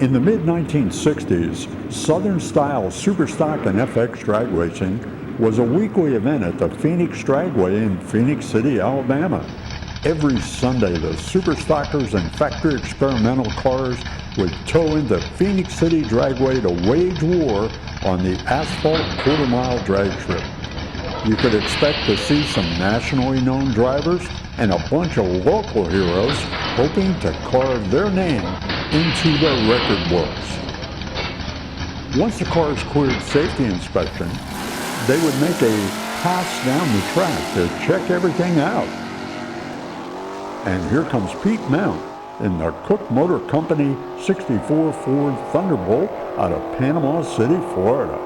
In the mid-1960s, Southern-style superstock and FX drag racing was a weekly event at the Phenix Dragway in Phenix City, Alabama. Every Sunday, the superstockers and factory experimental cars would tow into Phenix City Dragway to wage war on the asphalt quarter-mile drag strip. You could expect to see some nationally known drivers and a bunch of local heroes hoping to carve their name into the record books. Once the cars cleared safety inspection, they would make a pass down the track to check everything out. And here comes Pete Mount in the Cook Motor Company 64 Ford Thunderbolt out of Panama City, Florida.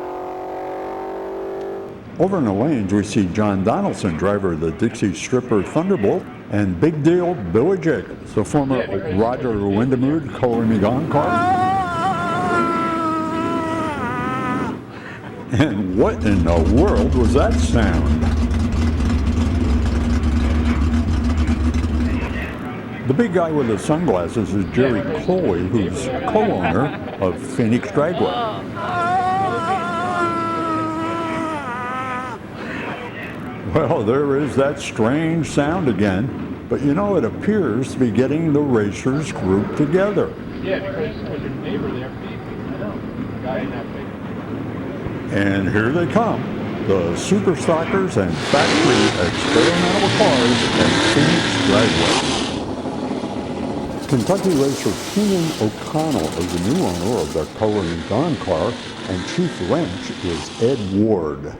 Over in the lanes, we see John Donaldson, driver of the Dixie Stripper Thunderbolt, and big deal Billy Jacobs, the former Roger Windemude Color Me Gone car. And what in the world was that sound? The big guy with the sunglasses is Jerry Coley, who's co-owner of Phenix Dragway. Well, there is that strange sound again, but you know, it appears to be getting the racers grouped together. Yeah, because there's a neighbor there. I know, the guy in that big. And here they come, the superstockers and factory experimental cars at Phenix Dragway. Kentucky racer Keenan O'Connell is the new owner of the Color Me Gone car, and chief wrench is Ed Ward.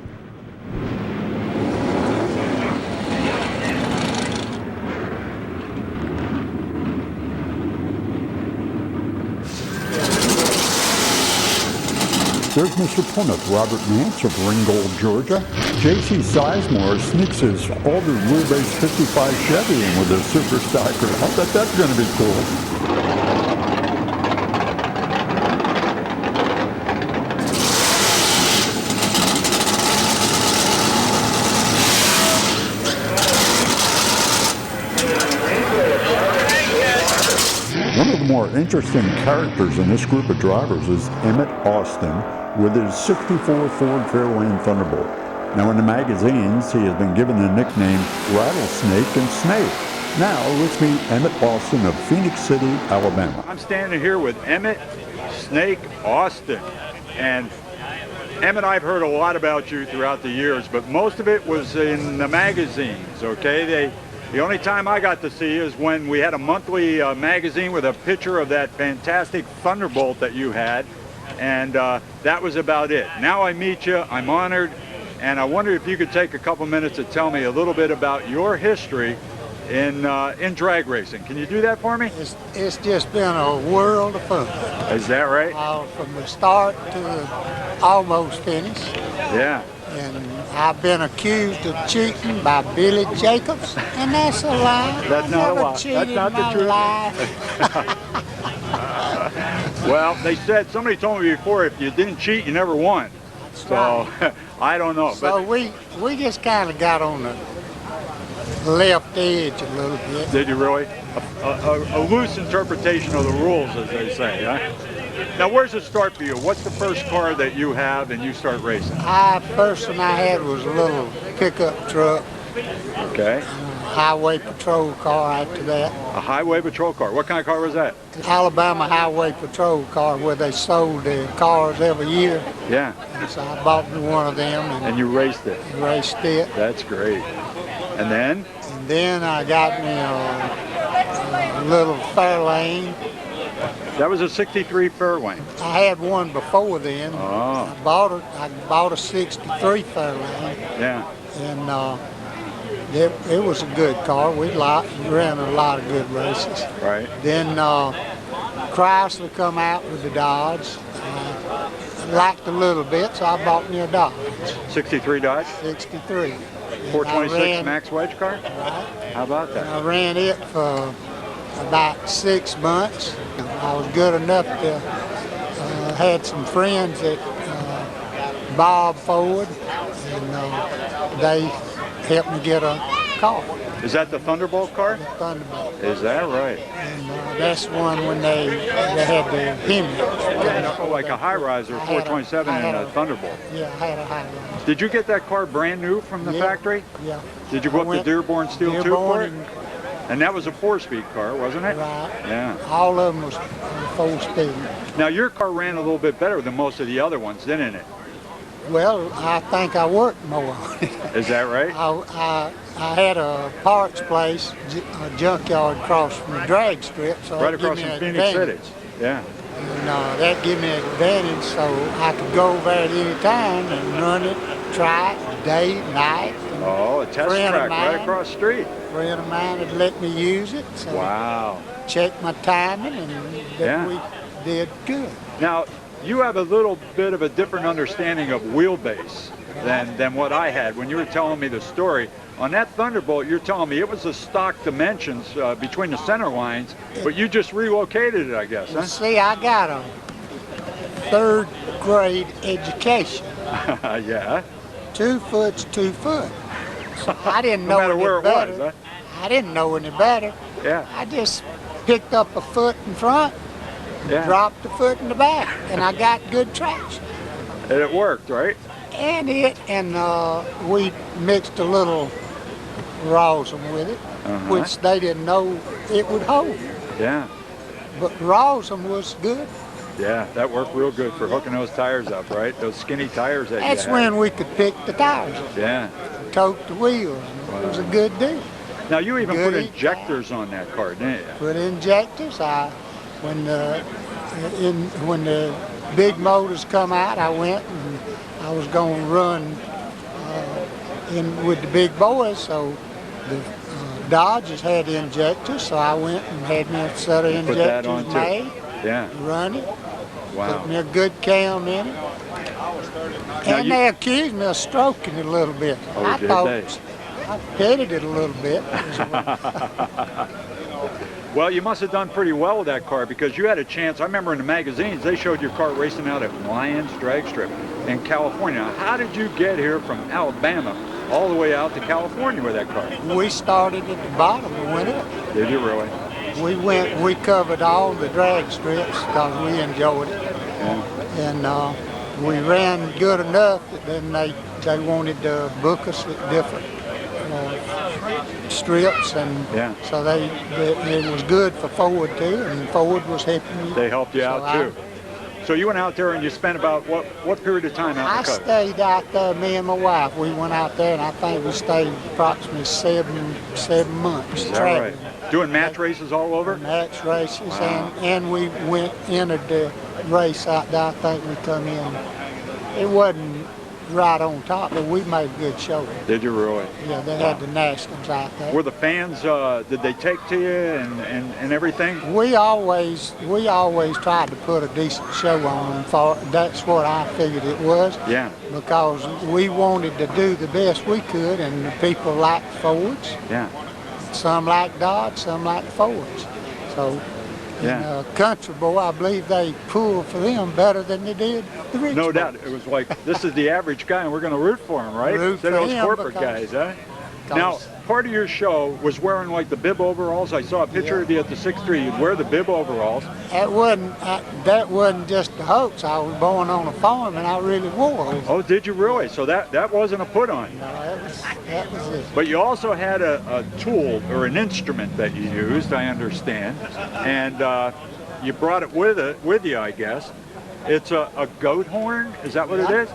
There's Mr. Plymouth, Robert Nance of Ringgold, Georgia. J.C. Sizemore sneaks his Altered Wheelbase 55 Chevy in with a super stocker. I bet that's going to be cool. One of the more interesting characters in this group of drivers is Emmett Austin with his 64 Ford Fairlane Thunderbolt. Now in the magazines, he has been given the nickname Rattlesnake and Snake. Now let's meet Emmett Austin of Phenix City, Alabama. I'm standing here with Emmett Snake Austin. And Emmett, I've heard a lot about you throughout the years, but most of it was in the magazines, okay? The only time I got to see you is when we had a monthly magazine with a picture of that fantastic Thunderbolt that you had, and that was about it. Now I meet you, I'm honored, and I wonder if you could take a couple minutes to tell me a little bit about your history in drag racing. Can you do that for me? It's just been a world of fun. Is that right? From the start to almost finish. Yeah. And I've been accused of cheating by Billy Jacobs, and that's a lie. That's not a lie. That's not the truth. Well, somebody told me before, if you didn't cheat, you never won. That's so right. I don't know. So we just kind of got on the left edge a little bit. Did you really? A loose interpretation of the rules, as they say, huh? Now, where's it start for you? What's the first car that you have and you start racing? First one I had was a little pickup truck. Okay. Highway patrol car after that. A highway patrol car. What kind of car was that? Alabama highway patrol car where they sold the cars every year. Yeah. And so I bought me one of them. And you raced it? Raced it. That's great. And then? And then I got me a little Fairlane. That was a 63 Fairlane. I had one before then. Oh. I bought a 63 Fairlane. Yeah. And it was a good car. We ran a lot of good races. Right. Then Chrysler come out with the Dodge. I liked a little bit, so I bought me a Dodge. 63 Dodge? 63. 426 max wedge car? Right. How about that? I ran it for about 6 months. I was good enough to had some friends that Bob Ford, and they helped me get a car. Is that the Thunderbolt car? The Thunderbolt. Is that right? And that's one when they had the Phenix. Oh, like a high riser, 427 and a Thunderbolt. Yeah, I had a high riser. Did you get that car brand new from the factory? Yeah. Did you go up to Dearborn Steel tube for it? And that was a 4-speed car, wasn't it? Right. Yeah. All of them was 4-speed. Now your car ran a little bit better than most of the other ones, didn't it? Well, I think I worked more on it. Is that right? I had a parts place, a junkyard across from the drag strip. So right across from Phenix City. Yeah. And that gave me an advantage, so I could go over there at any time and run it, try it, day, night. Oh, a test track right across the street. A friend of mine had let me use it. So wow. Checked my timing, and we did good. Now, you have a little bit of a different understanding of wheelbase than what I had. When you were telling me the story, on that Thunderbolt, you're telling me it was the stock dimensions between the center lines, but you just relocated it, I guess, huh? See, I got a 3rd grade education. Yeah. 2 foot's 2 foot. So I didn't know no matter where it better. was, huh? I didn't know any better. Yeah. I just picked up a foot in front, dropped a foot in the back, and I got good traction. And it worked, right? And we mixed a little rosin with it, which they didn't know it would hold. Yeah. But rosin was good. Yeah, that worked real good for hooking those tires up, right? Those skinny tires that That's you had. when we could pick the tires up. Yeah. Tote the wheels. Wow. It was a good deal. Now you even put injectors on that car, didn't you? Put injectors. When the big motors come out, I went and I was going to run in with the big boys. So the Dodgers had injectors, so I went and had me a set of injectors made. Yeah. Run it. Wow. Put me a good cam in it. And they accused me of stroking it a little bit. Oh, I did thought they? I petted it a little bit. Well, you must have done pretty well with that car because you had a chance. I remember in the magazines, they showed your car racing out at Lyons Drag Strip in California. Now, how did you get here from Alabama all the way out to California with that car? We started at the bottom and went up. Did you really? We covered all the drag strips because we enjoyed it. Yeah. And we ran good enough that then they wanted to book us at different strips, and so it was good for Ford too, and Ford was helping me. They helped you out too. So you went out there and you spent about what period of time out in the coast? I stayed out there, me and my wife. We went out there, and I think we stayed approximately seven months. Is that right? Doing match races all over? Match races, and we entered the race out there. I think we come in. It wasn't right on top, but we made a good show. Did you really? Yeah, they had the nationals out there. Were the fans, did they take to you and everything? We always tried to put a decent show on them. That's what I figured it was. Yeah. Because we wanted to do the best we could, and the people liked Fords. Yeah. Some like Dodge, some like Fords. So, in Country Boy, I believe they pulled for them better than they did the rich No boys. doubt. It was like, this is the average guy, and we're going to root for him, right? Root for those him corporate guys, huh? Now, part of your show was wearing like the bib overalls. I saw a picture of you at the 6'3". You'd wear the bib overalls. That wasn't just a hoax. I was born on a farm, and I really wore them. Oh, did you really? So that wasn't a put on. No, that was it. But you also had a tool or an instrument that you used, I understand, and you brought it with you, I guess. It's a goat horn. Is that what it is?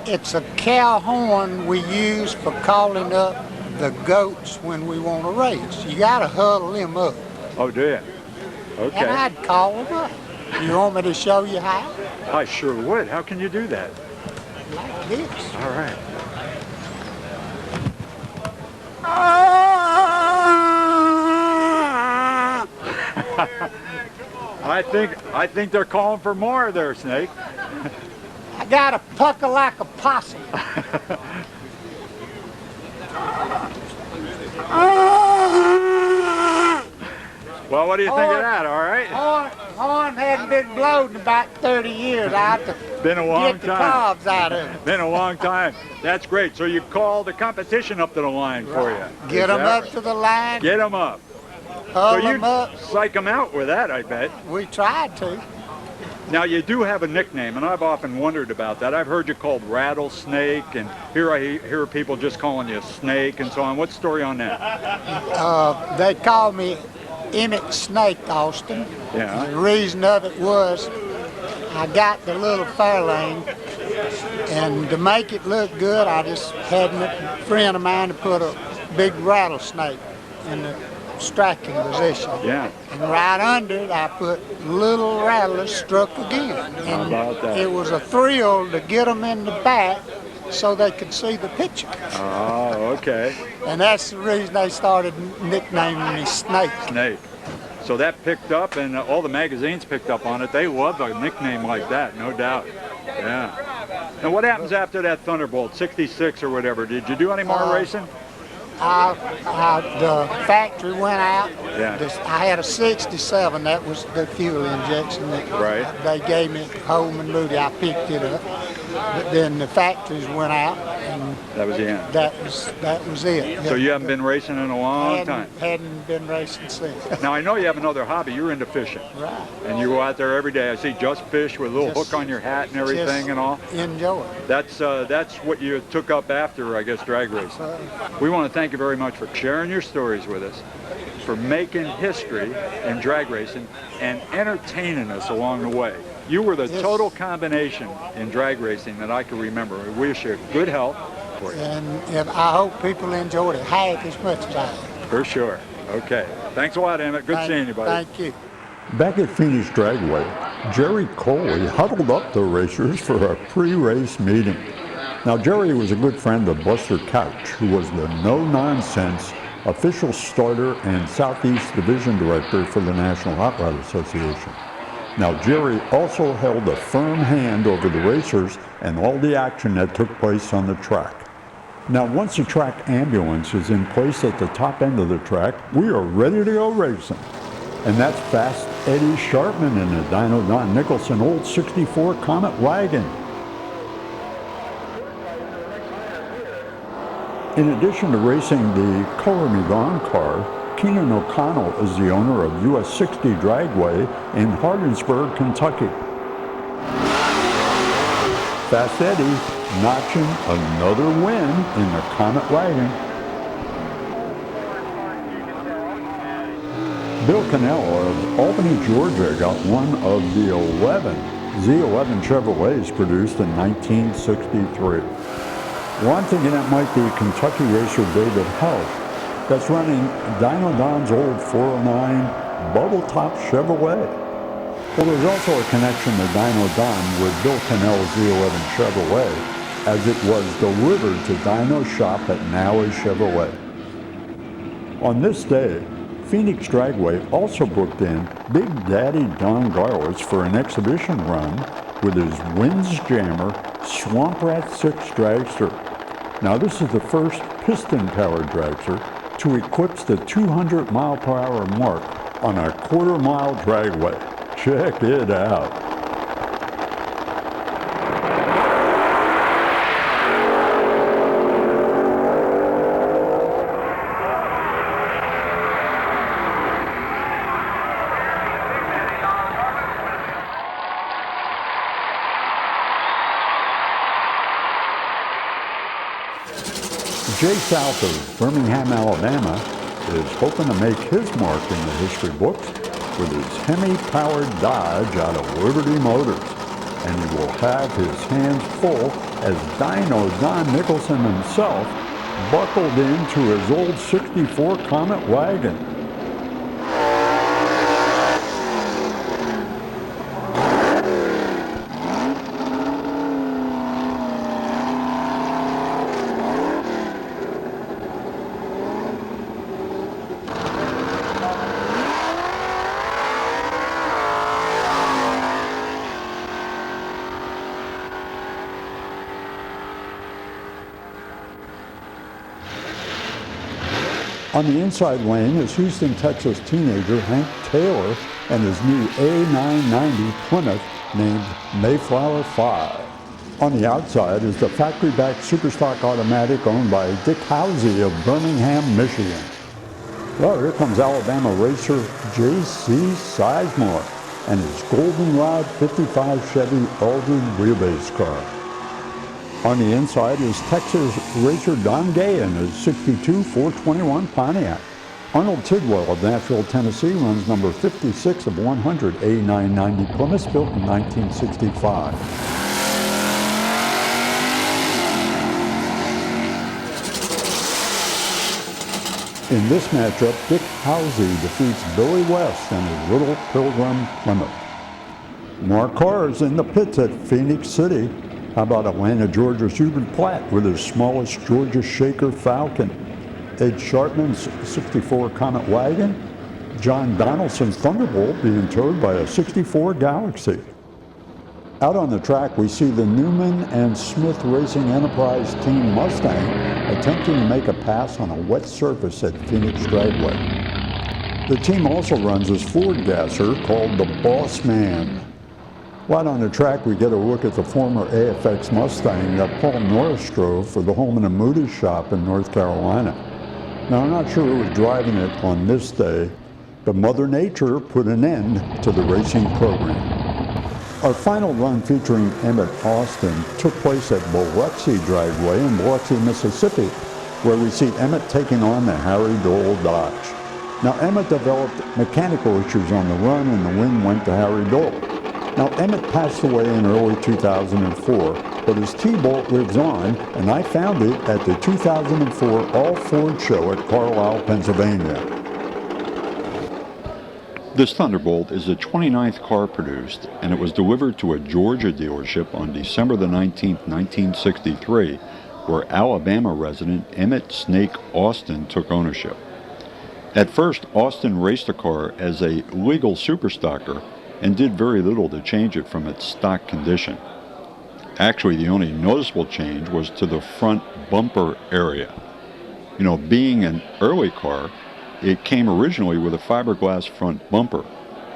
It's a cow horn we use for calling up the goats when we want to race. You got to huddle them up. Oh, do you? Okay. And I'd call them up. You want me to show you how? I sure would. How can you do that? Like this. All right. I think they're calling for more there, Snake. I got a pucker like a possum. Well, what do you think of that? All right. horn hadn't been blown in about 30 years. I have to Been a long get the time. cobs out of it. Been a long time. That's great. So you call the competition up to the line for you. Get Is them that up to the line, Get them up. hull So you them up. psych them out with that, I bet. We tried to. Now you do have a nickname, and I've often wondered about that. I've heard you called Rattlesnake, and here I hear people just calling you Snake and so on. What's the story on that? They called me Emmett Snake Austin. Yeah. The reason of it was I got the little Fairlane, and to make it look good, I just had a friend of mine to put a big rattlesnake in the striking position. Yeah. And right under it, I put little rattlers struck again. And How about that? it was a thrill to get them in the back so they could see the picture. Oh, okay. And that's the reason they started nicknaming me Snake. Snake. So that picked up, and all the magazines picked up on it. They love a nickname like that, no doubt. Yeah. Now what happens after that Thunderbolt, 66 or whatever? Did you do any more racing? The factory went out. Yeah. I had a 67. That was the fuel injection that Right. they gave me at home in Moody. I picked it up. But then the factories went out, and That was the end. that was it. So you haven't been racing in a long time. Hadn't been racing since. Now I know you have another hobby. You're into fishing. Right. And you go out there every day. I see Just Fish with a little Just- hook on your hat and everything Just and all. Enjoy it. That's what you took up after, I guess, drag racing. We want to thank you very much for sharing your stories with us, for making history in drag racing and entertaining us along the way. You were the total combination in drag racing that I can remember. We wish you good health for you. And I hope people enjoyed it half as much as I did. For sure. Okay. Thanks a lot, Emmett. Good seeing you, buddy. Thank you. Back at Phenix Dragway, Jerry Coley huddled up the racers for a pre-race meeting. Now, Jerry was a good friend of Buster Couch, who was the no-nonsense official starter and Southeast Division Director for the National Hot Rod Association. Now, Jerry also held a firm hand over the racers and all the action that took place on the track. Now, once the track ambulance is in place at the top end of the track, we are ready to go racing. And that's Fast Eddie Sharpman in the Dino Don Nicholson old 64 Comet wagon. In addition to racing the Color Me Gone car, Keenan O'Connell is the owner of US 60 Dragway in Hardinsburg, Kentucky. Fast Eddie notching another win in the Comet wagon. Bill Cannell of Albany, Georgia got one of the 11 Z11 Chevrolets produced in 1963. Well, I'm thinking that might be Kentucky racer David Hull. That's running Dino Don's old 409 bubble top Chevrolet. Well, there's also a connection to Dino Don with Bill Cannell's Z11 Chevrolet, as it was delivered to Dino's shop at Nowie Chevrolet. On this day, Phenix Dragway also booked in Big Daddy Don Garlitz for an exhibition run with his Windjammer Swamp Rat 6 dragster. Now, this is the first piston-powered dragster to eclipse the 200-mile-per-hour mark on a quarter-mile dragway. Check it out. Jay South of Birmingham, Alabama, is hoping to make his mark in the history books with his Hemi-powered Dodge out of Liberty Motors. And he will have his hands full as Dino Don Nicholson himself buckled into his old 64 Comet wagon. On the inside lane is Houston, Texas teenager Hank Taylor and his new A990 Plymouth named Mayflower 5. On the outside is the factory-backed Superstock automatic owned by Dick Housey of Birmingham, Michigan. Well, here comes Alabama racer J.C. Sizemore and his Goldenrod 55 Chevy Altered Wheelbase car. On the inside is Texas racer Don Gay and his 62 421 Pontiac. Arnold Tidwell of Nashville, Tennessee runs number 56 of 100 A990 Plymouth built in 1965. In this matchup, Dick Housey defeats Billy West and his Little Pilgrim Plymouth. More cars in the pits at Phenix City. How about Atlanta, Georgia's Hubert Platt with his smallest Georgia Shaker Falcon, Ed Sharpman's 64 Comet Wagon, John Donaldson's Thunderbolt being towed by a 64 Galaxy. Out on the track, we see the Newman and Smith Racing Enterprise Team Mustang attempting to make a pass on a wet surface at Phenix Dragway. The team also runs his Ford gasser called the Boss Man. Right on the track, we get a look at the former AFX Mustang that Paul Norris drove for the Holman and Moody shop in North Carolina. Now, I'm not sure who was driving it on this day, but Mother Nature put an end to the racing program. Our final run featuring Emmett Austin took place at Biloxi Dragway in Biloxi, Mississippi, where we see Emmett taking on the Harry Dole Dodge. Now, Emmett developed mechanical issues on the run and the win went to Harry Dole. Now, Emmett passed away in early 2004, but his T-Bolt lives on, and I found it at the 2004 All Ford Show at Carlisle, Pennsylvania. This Thunderbolt is the 29th car produced, and it was delivered to a Georgia dealership on December the 19th, 1963, where Alabama resident Emmett Snake Austin took ownership. At first, Austin raced the car as a legal superstocker and did very little to change it from its stock condition. Actually, the only noticeable change was to the front bumper area. You know, being an early car, it came originally with a fiberglass front bumper,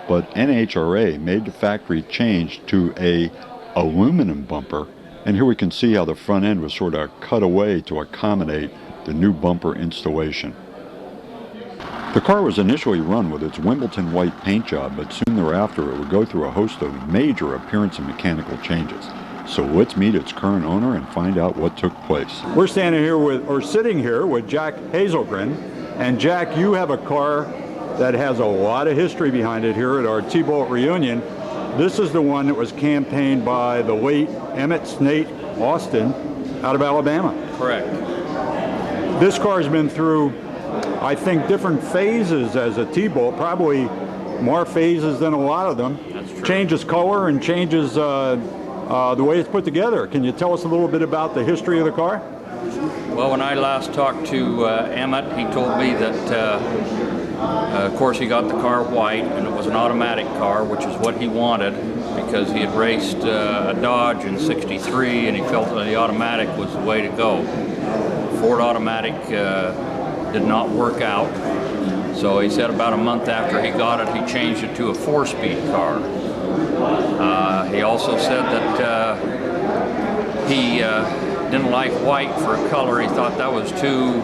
but NHRA made the factory change to a aluminum bumper, and here we can see how the front end was sort of cut away to accommodate the new bumper installation. The car was initially run with its Wimbledon white paint job, but soon thereafter it would go through a host of major appearance and mechanical changes. So let's meet its current owner and find out what took place. We're sitting here with Jack Hazelgren. And Jack, you have a car that has a lot of history behind it here at our T-Bolt reunion. This is the one that was campaigned by the late Emmett Snake Austin out of Alabama. Correct. This car's been through, I think, different phases as a T-Bolt, probably more phases than a lot of them. That's true. Changes color and changes the way it's put together. Can you tell us a little bit about the history of the car? Well, when I last talked to Emmett, he told me that, of course, he got the car white, and it was an automatic car, which is what he wanted, because he had raced a Dodge in '63, and he felt that the automatic was the way to go. Ford automatic did not work out, so he said about a month after he got it, he changed it to a 4-speed car. He also said that he didn't like white for a color. He thought that was too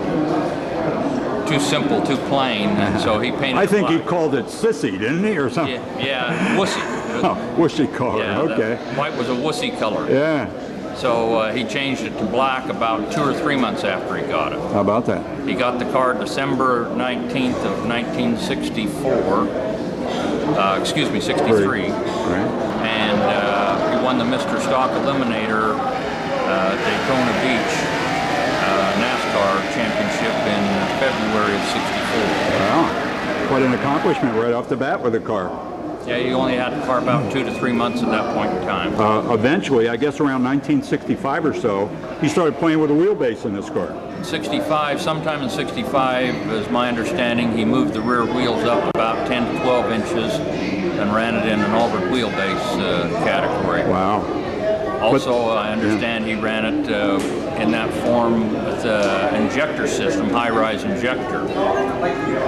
simple, too plain, and so he painted I think black. he called it sissy, didn't he, or something? Yeah, wussy. Oh, wussy car, Yeah, okay. white was a wussy color. Yeah, So he changed it to black about 2 or 3 months after he got it. how about that? He got the car December 19th of 1964. 63. Right. And he won the Mr. Stock Eliminator Daytona Beach NASCAR championship in February of '64. Wow, quite an accomplishment right off the bat with the car. Yeah, he only had the car about 2 to 3 months at that point in time. Eventually, I guess around 1965 or so, he started playing with a wheelbase in this car. Sometime in 65, is my understanding, he moved the rear wheels up about 10 to 12 inches and ran it in an altered wheelbase category. Wow. Also, I understand he ran it in that form with an injector system, high-rise injector.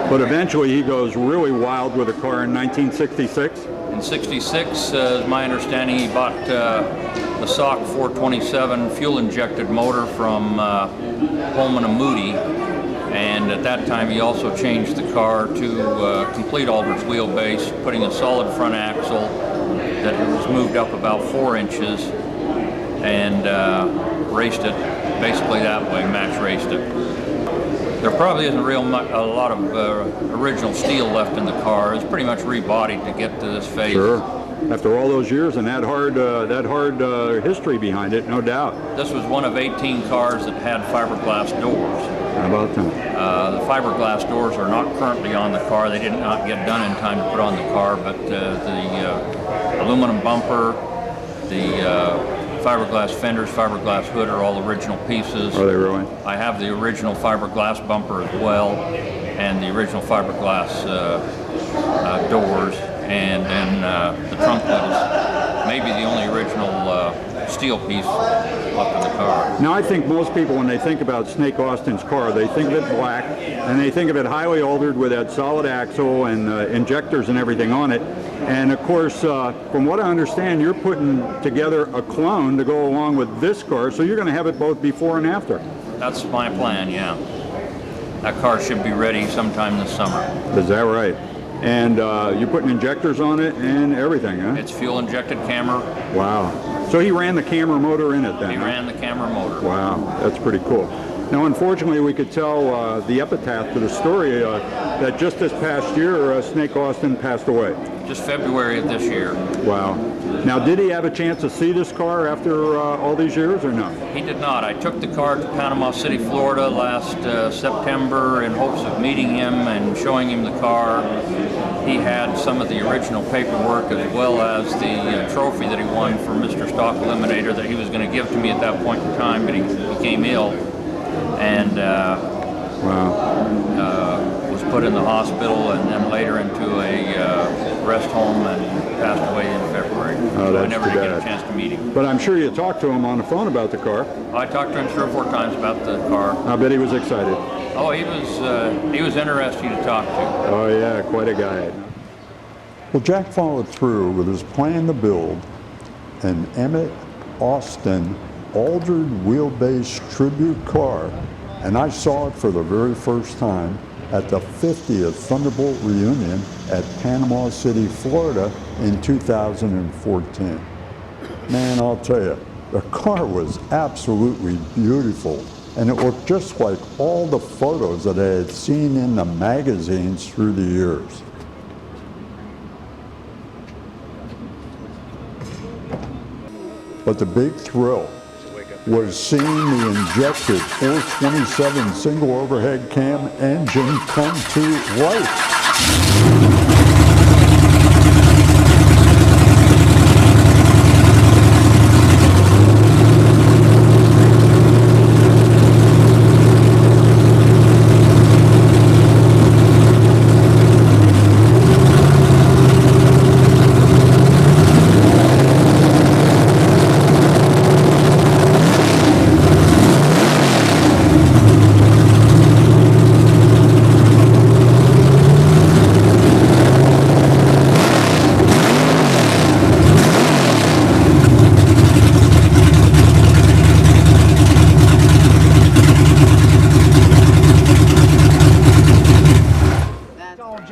But eventually he goes really wild with a car in 1966? In 66, is my understanding, he bought the SOC 427 fuel-injected motor from Holman and Moody, and at that time he also changed the car to complete Altered Wheelbase, putting a solid front axle that was moved up about 4 inches, and raced it basically that way, match raced it. There probably isn't a lot of original steel left in the car. It's pretty much rebodied to get to this phase. Sure. After all those years and that hard history behind it, no doubt. This was one of 18 cars that had fiberglass doors. How about that? The fiberglass doors are not currently on the car. They did not get done in time to put on the car, but the aluminum bumper, the fiberglass fenders, fiberglass hood are all original pieces. Are they really? I have the original fiberglass bumper as well, and the original fiberglass doors, and then the trunk lid is maybe the only original steel piece left in the car. Now I think most people, when they think about Snake Austin's car, they think of it black, and they think of it highly altered with that solid axle and injectors and everything on it. And of course, from what I understand, you're putting together a clone to go along with this car, so you're going to have it both before and after. That's my plan, yeah. That car should be ready sometime this summer. Is that right? And you're putting injectors on it and everything, huh? It's fuel-injected camera. Wow. So he ran the camera motor in it then? He ran the camera motor. Wow, that's pretty cool. Now, unfortunately, we could tell the epitaph to the story that just this past year, Snake Austin passed away. Just February of this year. Wow. Now, did he have a chance to see this car after all these years or no? He did not. I took the car to Panama City, Florida last September in hopes of meeting him and showing him the car. He had some of the original paperwork as well as the trophy that he won from Mr. Stock Eliminator that he was going to give to me at that point in time, but he became ill and was put in the hospital and then later into a rest home and passed away in February. Oh, that's I never too did get bad. a chance to meet him. But I'm sure you talked to him on the phone about the car. I talked to him 3 or 4 times about the car. I bet he was excited. Oh, he was interesting to talk to. Oh yeah, quite a guy. Well, Jack followed through with his plan to build an Emmett Austin Altered Wheelbase tribute car, and I saw it for the very first time at the 50th Thunderbolt Reunion at Panama City, Florida in 2014. Man, I'll tell you, the car was absolutely beautiful, and it looked just like all the photos that I had seen in the magazines through the years. But the big thrill was seeing the injected 427 single overhead cam engine come to life.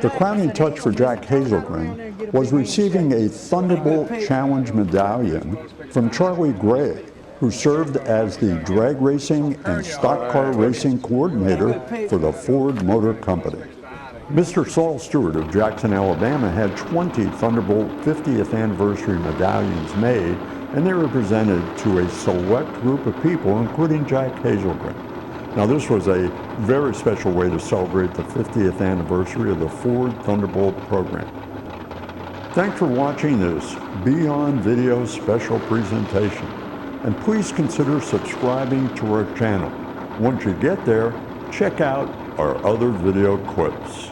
The crowning touch for Jack Hazelgren was receiving a Thunderbolt Challenge medallion from Charlie Gray, who served as the drag racing and stock car racing coordinator for the Ford Motor Company. Mr. Saul Stewart of Jackson, Alabama had 20 Thunderbolt 50th anniversary medallions made, and they were presented to a select group of people, including Jack Hazelgren. Now, this was a very special way to celebrate the 50th anniversary of the Ford Thunderbolt program. Thanks for watching this Beyond Video special presentation, and please consider subscribing to our channel. Once you get there, check out our other video clips.